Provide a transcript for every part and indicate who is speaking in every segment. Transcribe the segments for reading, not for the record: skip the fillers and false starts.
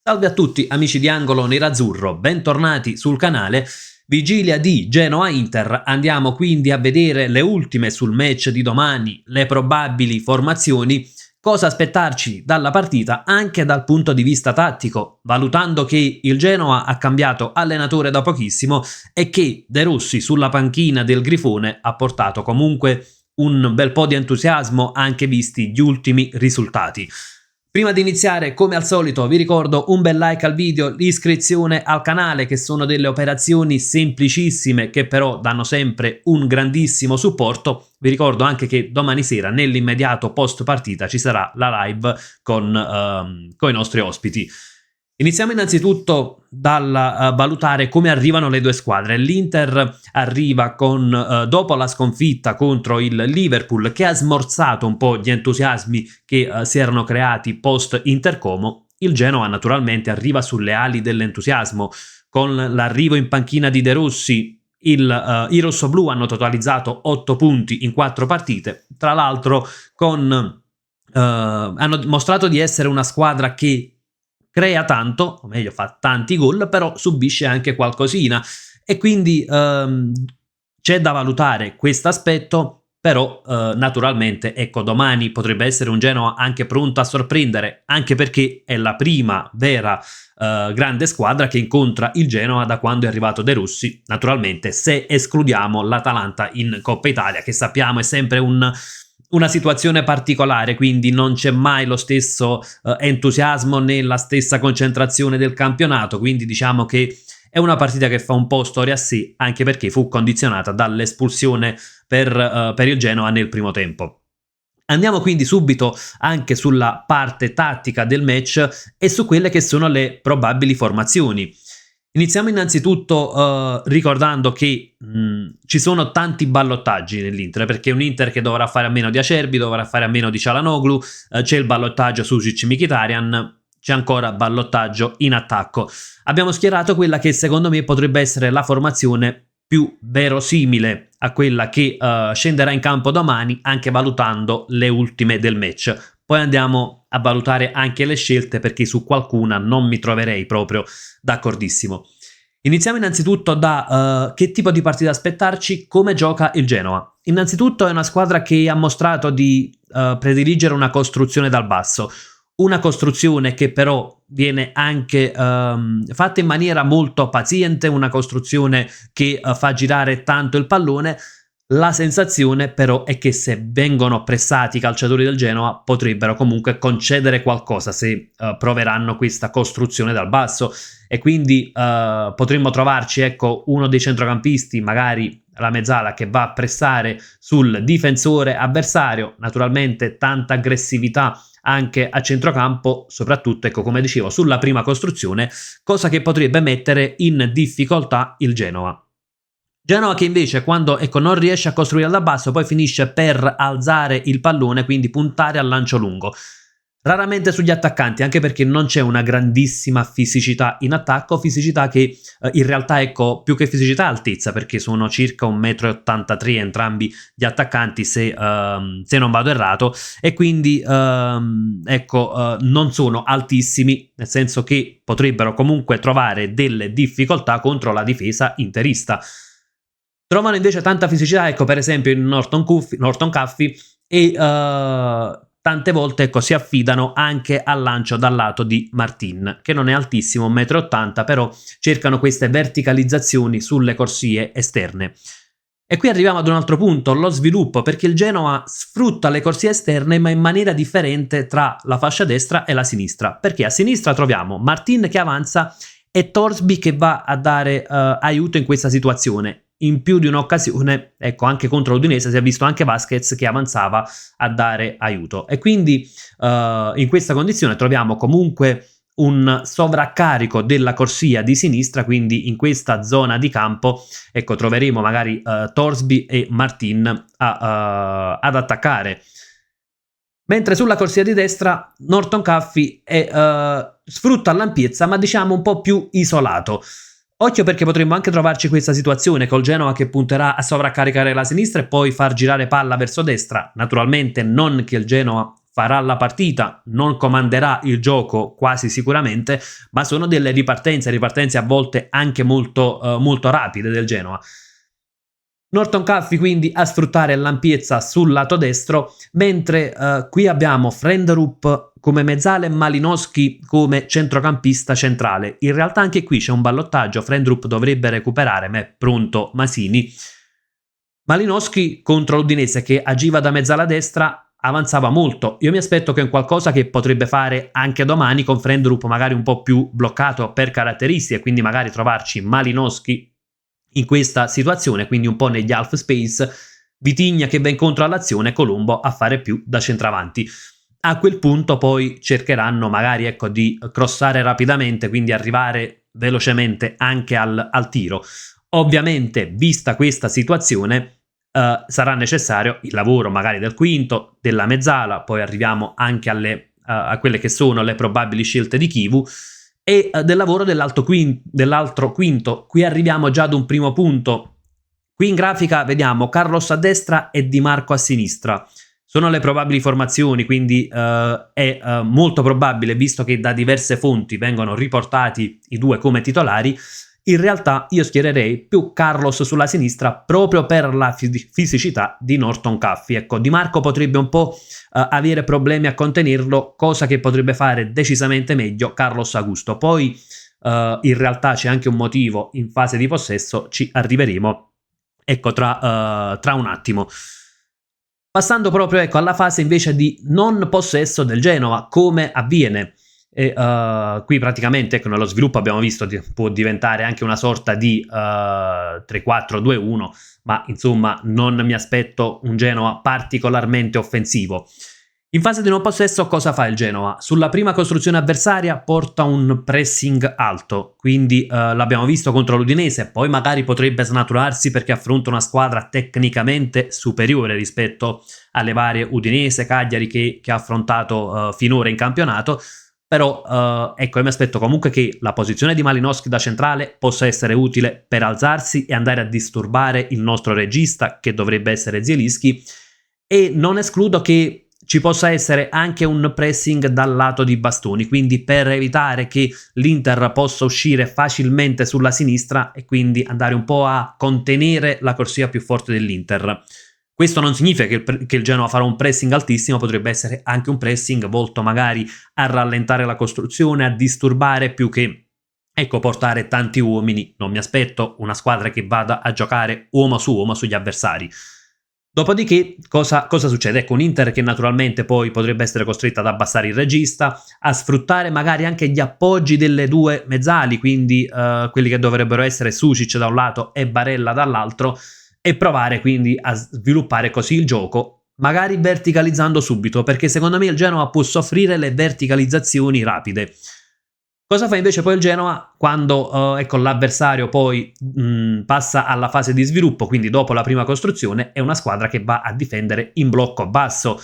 Speaker 1: Salve a tutti amici di Angolo Nerazzurro, bentornati sul canale. Vigilia di Genoa-Inter, andiamo quindi a vedere le ultime sul match di domani, le probabili formazioni, cosa aspettarci dalla partita anche dal punto di vista tattico, valutando che il Genoa ha cambiato allenatore da pochissimo e che De Rossi sulla panchina del Grifone ha portato comunque un bel po' di entusiasmo anche visti gli ultimi risultati. Prima di iniziare, come al solito, vi ricordo un bel like al video, l'iscrizione al canale, che sono delle operazioni semplicissime che però danno sempre un grandissimo supporto. Vi ricordo anche che domani sera, nell'immediato post partita, ci sarà la live con i nostri ospiti. Iniziamo innanzitutto dal valutare come arrivano le due squadre. L'Inter arriva dopo la sconfitta contro il Liverpool, che ha smorzato un po' gli entusiasmi che si erano creati post Intercomo. Il Genoa naturalmente arriva sulle ali dell'entusiasmo con l'arrivo in panchina di De Rossi. I rossoblù hanno totalizzato 8 punti in 4 partite, tra l'altro hanno mostrato di essere una squadra che crea tanto, o meglio fa tanti gol, però subisce anche qualcosina e quindi c'è da valutare questo aspetto, però naturalmente ecco, domani potrebbe essere un Genoa anche pronto a sorprendere, anche perché è la prima vera grande squadra che incontra il Genoa da quando è arrivato De Rossi, naturalmente se escludiamo l'Atalanta in Coppa Italia, che sappiamo è sempre una situazione particolare, quindi non c'è mai lo stesso entusiasmo né la stessa concentrazione del campionato, quindi diciamo che è una partita che fa un po' storia a sé, anche perché fu condizionata dall'espulsione per il Genoa nel primo tempo. Andiamo quindi subito anche sulla parte tattica del match e su quelle che sono le probabili formazioni. Iniziamo innanzitutto ricordando che ci sono tanti ballottaggi nell'Inter, perché è un Inter che dovrà fare a meno di Acerbi, dovrà fare a meno di Çalhanoğlu, c'è il ballottaggio su Mkhitaryan, c'è ancora ballottaggio in attacco. Abbiamo schierato quella che secondo me potrebbe essere la formazione più verosimile a quella che scenderà in campo domani, anche valutando le ultime del match. Poi andiamo a valutare anche le scelte, perché su qualcuna non mi troverei proprio d'accordissimo. Iniziamo innanzitutto da che tipo di partita aspettarci, come gioca il Genoa. Innanzitutto è una squadra che ha mostrato di prediligere una costruzione dal basso, una costruzione che però viene anche fatta in maniera molto paziente, una costruzione che fa girare tanto il pallone. La sensazione però è che se vengono pressati i calciatori del Genoa potrebbero comunque concedere qualcosa se proveranno questa costruzione dal basso, e quindi potremmo trovarci ecco uno dei centrocampisti, magari la mezzala, che va a pressare sul difensore avversario. Naturalmente tanta aggressività anche a centrocampo, soprattutto ecco, come dicevo, sulla prima costruzione, cosa che potrebbe mettere in difficoltà il Genoa. Genoa che invece quando ecco, non riesce a costruire da basso poi finisce per alzare il pallone, quindi puntare al lancio lungo. Raramente sugli attaccanti, anche perché non c'è una grandissima fisicità in attacco, fisicità che in realtà ecco, più che fisicità altezza, perché sono circa 1,83 m entrambi gli attaccanti se non vado errato, e quindi ecco, non sono altissimi, nel senso che potrebbero comunque trovare delle difficoltà contro la difesa interista. Trovano invece tanta fisicità, ecco, per esempio in Norton Caffey, e tante volte ecco, si affidano anche al lancio dal lato di Martin, che non è altissimo, 1,80 m, però cercano queste verticalizzazioni sulle corsie esterne. E qui arriviamo ad un altro punto, lo sviluppo, perché il Genoa sfrutta le corsie esterne ma in maniera differente tra la fascia destra e la sinistra, perché a sinistra troviamo Martin che avanza e Thorsby che va a dare aiuto in questa situazione. In più di un'occasione, ecco, anche contro l'Udinese si è visto anche Vasquez che avanzava a dare aiuto, e quindi in questa condizione troviamo comunque un sovraccarico della corsia di sinistra, quindi in questa zona di campo ecco, troveremo magari Thorsby e Martin ad attaccare. Mentre sulla corsia di destra Norton Caffey sfrutta l'ampiezza, ma diciamo un po' più isolato. Occhio, perché potremmo anche trovarci questa situazione col Genoa che punterà a sovraccaricare la sinistra e poi far girare palla verso destra. Naturalmente non che il Genoa farà la partita, non comanderà il gioco quasi sicuramente, ma sono delle ripartenze a volte anche molto rapide del Genoa. Norton Caffey quindi a sfruttare l'ampiezza sul lato destro, mentre qui abbiamo Frenderup come mezzale e Malinowski come centrocampista centrale. In realtà anche qui c'è un ballottaggio, Frenderup dovrebbe recuperare, ma è pronto Masini. Malinowski contro l'Udinese, che agiva da mezzala destra, avanzava molto. Io mi aspetto che è un qualcosa che potrebbe fare anche domani con Frenderup magari un po' più bloccato per caratteristiche, quindi magari trovarci Malinowski in questa situazione, quindi un po' negli half space, Vitigna che va incontro all'azione, Colombo a fare più da centravanti. A quel punto poi cercheranno magari di crossare rapidamente, quindi arrivare velocemente anche al tiro. Ovviamente, vista questa situazione, sarà necessario il lavoro magari del quinto, della mezzala, poi arriviamo anche a quelle che sono le probabili scelte di Chivu, e del lavoro dell'altro quinto. Qui arriviamo già ad un primo punto. Qui in grafica vediamo Carlos a destra e Di Marco a sinistra. Sono le probabili formazioni, quindi è molto probabile, visto che da diverse fonti vengono riportati i due come titolari. In realtà io schiererei più Carlos sulla sinistra proprio per la fisicità di Norton Caffey. Ecco, Di Marco potrebbe un po' avere problemi a contenerlo, cosa che potrebbe fare decisamente meglio Carlos Augusto. Poi in realtà c'è anche un motivo in fase di possesso, ci arriveremo tra un attimo. Passando proprio alla fase invece di non possesso del Genoa, come avviene? E qui praticamente nello sviluppo abbiamo visto può diventare anche una sorta di 3-4-2-1, ma insomma non mi aspetto un Genoa particolarmente offensivo. In fase di non possesso cosa fa il Genoa? Sulla prima costruzione avversaria porta un pressing alto, quindi l'abbiamo visto contro l'Udinese, poi magari potrebbe snaturarsi perché affronta una squadra tecnicamente superiore rispetto alle varie Udinese, Cagliari che ha affrontato finora in campionato. Però io mi aspetto comunque che la posizione di Malinowski da centrale possa essere utile per alzarsi e andare a disturbare il nostro regista, che dovrebbe essere Zielinski, e non escludo che ci possa essere anche un pressing dal lato di Bastoni, quindi per evitare che l'Inter possa uscire facilmente sulla sinistra e quindi andare un po' a contenere la corsia più forte dell'Inter. Questo non significa che il Genoa farà un pressing altissimo, potrebbe essere anche un pressing volto magari a rallentare la costruzione, a disturbare più che portare tanti uomini. Non mi aspetto una squadra che vada a giocare uomo su uomo sugli avversari. Dopodiché cosa succede? Un Inter che naturalmente poi potrebbe essere costretta ad abbassare il regista, a sfruttare magari anche gli appoggi delle due mezzali, quindi quelli che dovrebbero essere Sucic da un lato e Barella dall'altro, e provare quindi a sviluppare così il gioco, magari verticalizzando subito, perché secondo me il Genoa può soffrire le verticalizzazioni rapide. Cosa fa invece poi il Genoa quando l'avversario poi passa alla fase di sviluppo, quindi dopo la prima costruzione? È una squadra che va a difendere in blocco basso.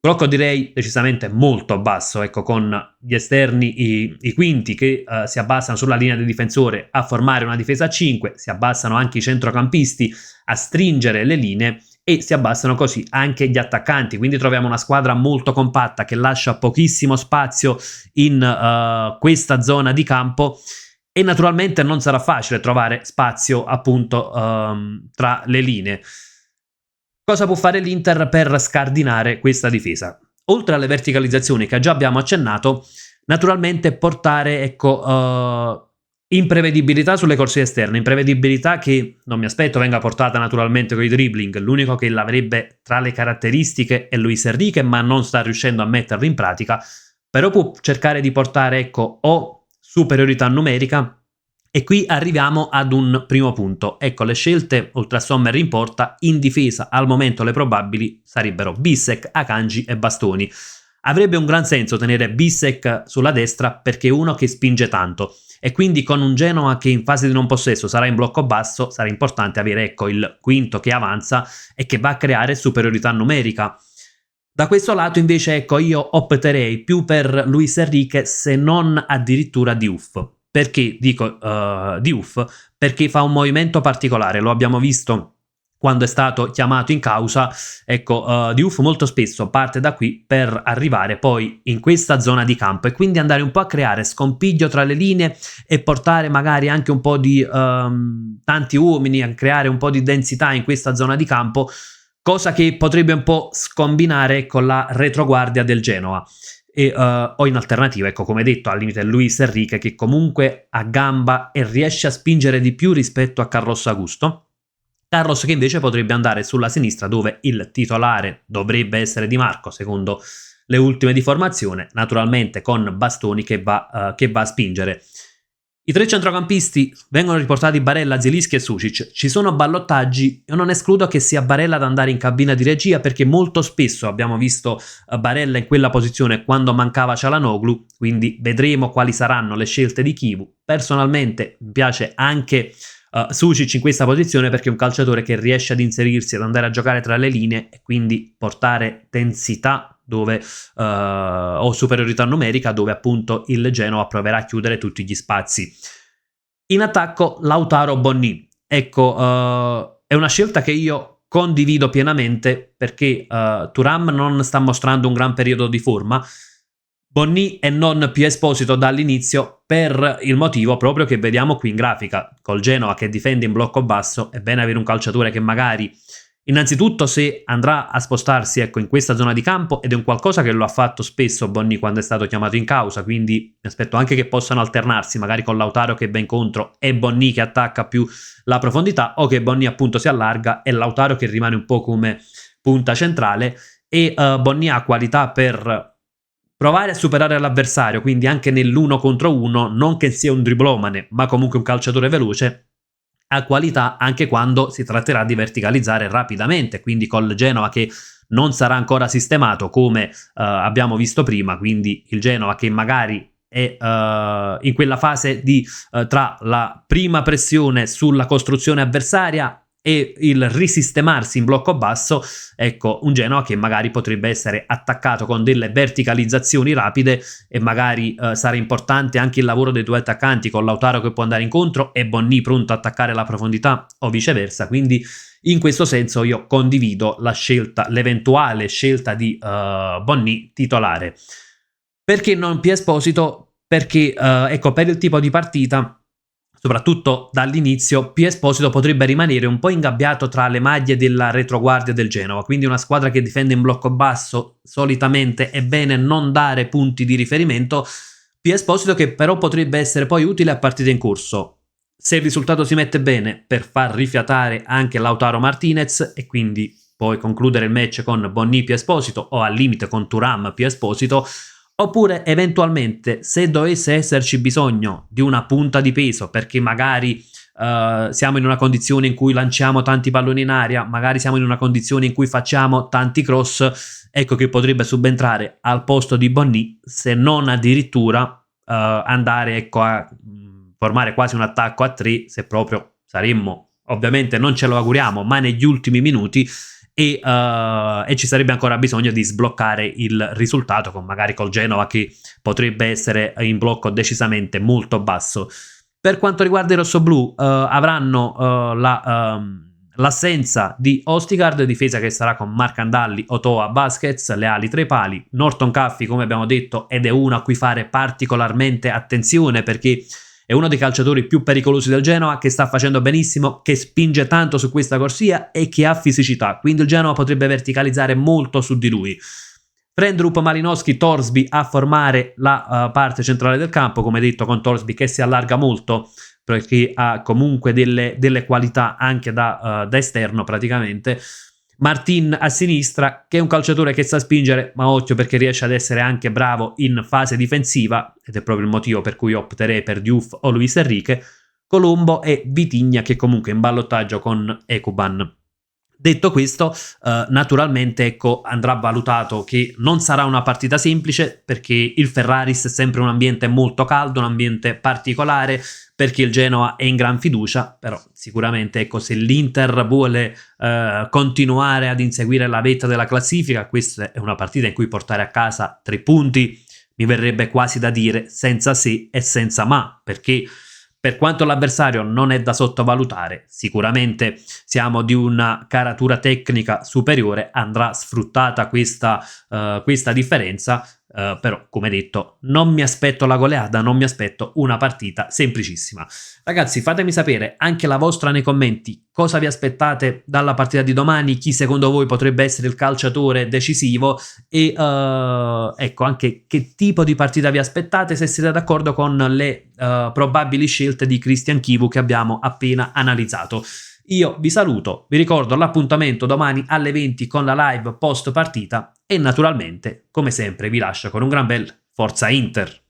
Speaker 1: Blocco direi decisamente molto basso, con gli esterni, i quinti che si abbassano sulla linea del difensore a formare una difesa a 5, si abbassano anche i centrocampisti a stringere le linee e si abbassano così anche gli attaccanti, quindi troviamo una squadra molto compatta che lascia pochissimo spazio in questa zona di campo, e naturalmente non sarà facile trovare spazio appunto tra le linee. Cosa può fare l'Inter per scardinare questa difesa? Oltre alle verticalizzazioni che già abbiamo accennato, naturalmente portare imprevedibilità sulle corsie esterne, imprevedibilità che non mi aspetto venga portata naturalmente con i dribbling. L'unico che l'avrebbe tra le caratteristiche è Luis Enrique, ma non sta riuscendo a metterlo in pratica. Però può cercare di portare o superiorità numerica. E qui arriviamo ad un primo punto. Le scelte oltre a Sommer in porta, in difesa al momento le probabili sarebbero Bissek, Akanji e Bastoni. Avrebbe un gran senso tenere Bissek sulla destra perché è uno che spinge tanto, e quindi con un Genoa che in fase di non possesso sarà in blocco basso sarà importante avere il quinto che avanza e che va a creare superiorità numerica. Da questo lato invece io opterei più per Luis Enrique, se non addirittura Diouf. Perché dico Diouf? Perché fa un movimento particolare, lo abbiamo visto quando è stato chiamato in causa. Ecco, Diouf molto spesso parte da qui per arrivare poi in questa zona di campo e quindi andare un po' a creare scompiglio tra le linee e portare magari anche un po' di tanti uomini, a creare un po' di densità in questa zona di campo, cosa che potrebbe un po' scombinare con la retroguardia del Genoa. O in alternativa, ecco, come detto, al limite Luis Enrique, che comunque ha gamba e riesce a spingere di più rispetto a Carlos Augusto. Carlos che invece potrebbe andare sulla sinistra, dove il titolare dovrebbe essere Di Marco secondo le ultime di formazione, naturalmente con Bastoni che va a spingere. I tre centrocampisti vengono riportati Barella, Zielinski e Sušić. Ci sono ballottaggi, io non escludo che sia Barella ad andare in cabina di regia, perché molto spesso abbiamo visto Barella in quella posizione quando mancava Çalhanoğlu, quindi vedremo quali saranno le scelte di Chivu. Personalmente mi piace anche Sušić in questa posizione, perché è un calciatore che riesce ad inserirsi, ad andare a giocare tra le linee e quindi portare densità dove o superiorità numerica, dove appunto il Genoa proverà a chiudere tutti gli spazi. In attacco Lautaro Bonni, ecco, è una scelta che io condivido pienamente, perché Thuram non sta mostrando un gran periodo di forma. Bonni e non più Esposito dall'inizio, per il motivo proprio che vediamo qui in grafica. Col Genoa che difende in blocco basso è bene avere un calciatore che magari, innanzitutto, se andrà a spostarsi, ecco, in questa zona di campo, ed è un qualcosa che lo ha fatto spesso Bonni quando è stato chiamato in causa, quindi mi aspetto anche che possano alternarsi, magari con Lautaro che va incontro e Bonni che attacca più la profondità, o che Bonni appunto si allarga e Lautaro che rimane un po' come punta centrale. E Bonni ha qualità per provare a superare l'avversario, quindi anche nell'1 contro 1, non che sia un driblomane, ma comunque un calciatore veloce, ha qualità anche quando si tratterà di verticalizzare rapidamente, quindi col Genoa che non sarà ancora sistemato come abbiamo visto prima, quindi il Genoa che magari è in quella fase di tra la prima pressione sulla costruzione avversaria e il risistemarsi in blocco basso, ecco, un Genoa che magari potrebbe essere attaccato con delle verticalizzazioni rapide, e magari sarà importante anche il lavoro dei due attaccanti, con Lautaro che può andare incontro e Bonni pronto a attaccare la profondità o viceversa. Quindi in questo senso io condivido la scelta, l'eventuale scelta di Bonni titolare. Perché non Pier Esposito? Perché ecco, per il tipo di partita, soprattutto dall'inizio, Pier Esposito potrebbe rimanere un po' ingabbiato tra le maglie della retroguardia del Genoa, quindi una squadra che difende in blocco basso solitamente è bene non dare punti di riferimento. Pier Esposito che però potrebbe essere poi utile a partita in corso, se il risultato si mette bene, per far rifiatare anche Lautaro Martinez e quindi poi concludere il match con Bonni Pier Esposito, o al limite con Thuram Pier Esposito. Oppure eventualmente, se dovesse esserci bisogno di una punta di peso, perché magari siamo in una condizione in cui lanciamo tanti palloni in aria, magari siamo in una condizione in cui facciamo tanti cross, ecco che potrebbe subentrare al posto di Bonni, se non addirittura andare, ecco, a formare quasi un attacco a 3, se proprio saremmo, ovviamente non ce lo auguriamo, ma negli ultimi minuti, e ci sarebbe ancora bisogno di sbloccare il risultato, con magari col Genova che potrebbe essere in blocco decisamente molto basso. Per quanto riguarda i rossoblù, avranno l'assenza di Ostigard, difesa che sarà con Marcandalli, Otoa, Busquets, le ali tra i pali, Norton Caffey come abbiamo detto, ed è uno a cui fare particolarmente attenzione perché è uno dei calciatori più pericolosi del Genoa, che sta facendo benissimo, che spinge tanto su questa corsia e che ha fisicità, quindi il Genoa potrebbe verticalizzare molto su di lui. Frendrup, Malinowski, Torsby a formare la parte centrale del campo, come detto, con Torsby che si allarga molto perché ha comunque delle qualità anche da esterno praticamente. Martin a sinistra, che è un calciatore che sa spingere, ma occhio perché riesce ad essere anche bravo in fase difensiva, ed è proprio il motivo per cui opterei per Diouf o Luis Enrique. Colombo e Vitinha che comunque in ballottaggio con Ekuban. Detto questo, naturalmente ecco, andrà valutato che non sarà una partita semplice, perché il Ferraris è sempre un ambiente molto caldo, un ambiente particolare, perché il Genoa è in gran fiducia, però sicuramente ecco, se l'Inter vuole continuare ad inseguire la vetta della classifica, questa è una partita in cui portare a casa 3 punti mi verrebbe quasi da dire senza se e senza ma, perché Per quanto l'avversario non è da sottovalutare, sicuramente siamo di una caratura tecnica superiore, andrà sfruttata questa differenza, però come detto non mi aspetto la goleada, non mi aspetto una partita semplicissima. Ragazzi, fatemi sapere anche la vostra nei commenti, cosa vi aspettate dalla partita di domani, chi secondo voi potrebbe essere il calciatore decisivo e ecco anche che tipo di partita vi aspettate, se siete d'accordo con le probabili scelte di Christian Chivu che abbiamo appena analizzato. Io vi saluto, vi ricordo l'appuntamento domani alle 20 con la live post partita e naturalmente, come sempre, vi lascio con un gran bel Forza Inter!